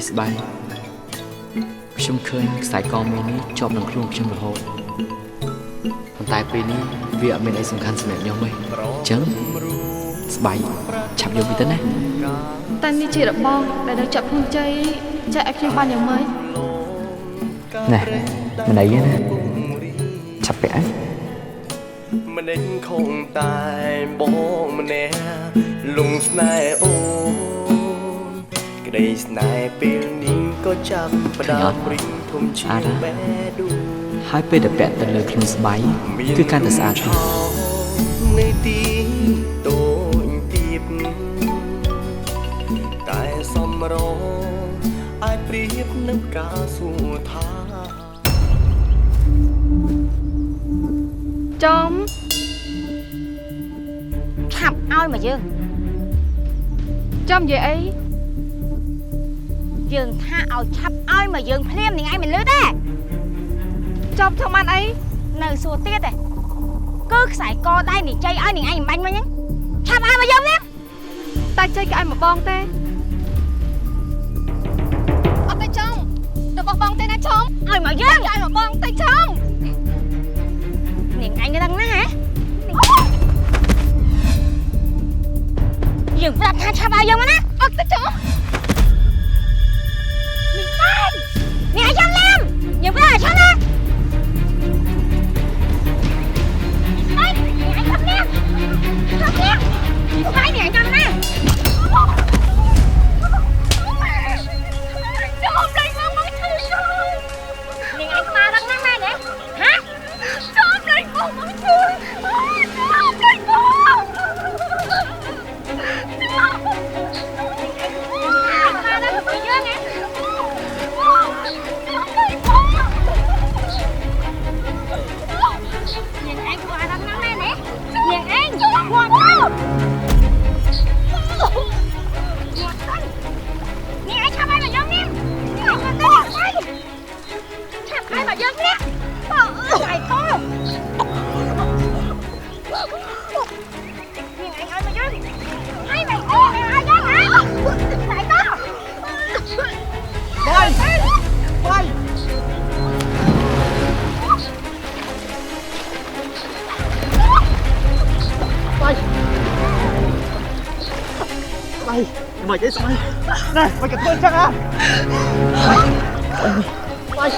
នេះស្បែកខ្ញុំឃើញខ្សែកមេនេះជាប់នឹងខ្លួនខ្ញុំរហូតប៉ុន្តែពេលនេះវាអត់មានអីសំខាន់សម្រាប់ខ្ញុំទេអញ្ចឹងស្បែកឆាប់យកវាទៅណាតែនេះជារបស់ដែលនៅចាប់ខ្លួនចៃចែកឲ្យខ្ញុំបានយ៉ាងម៉េចណែមិនអីទេណាឆាប់ពាក់ម្នាក់คงตายបងម្នាក់លងស្នេហ៍អូនក្តីស្នេហ៍ពេលនេះក៏ចាប់ផ្ដើមព្រិញធំជាងបេះដូងហើយពេលដែលពាក់ទៅលើខ្លួនស្បែកគឺកាន់តែស្អាតទៀតនៃទីតូចទៀតតែសំរងអាចប្រៀបនឹងការសួរថាចំឆាប់ឲ្យមកយើងចំនិយាយអីយើងថាឲ្យឆាប់ឲ្យមកយើងភ្លាមនឹងឯងមិនលឺទេចំធ្វើបានអីនៅសួរទៀតទេគឺខ្សែកដៃនេះចៃឲ្យនឹងឯងមិនបាញ់មិញហ្នឹងឆាប់ឲ្យមកយើងនេះតែចៃក៏ឲ្យមកបងទេអត់ទេចំរបស់បងទេណាចំឲ្យមកយើងឲ្យមកបងទេចំនឹងឯងដឹងណាហ៎យើងប្រាប់ថាឆាប់ឲ្យយើងមកណាអត់ទេចំនេះឯងចាំលាមយើងប្រាប់ឲ្យឆាប់ណាmày cái sao này mày cẩn thận chắc à mày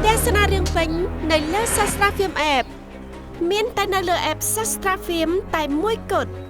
ទេសនារឿងពេញនៅលើ Sastra Film App មានតែនៅលើ App Sastra Film តែមួយគត់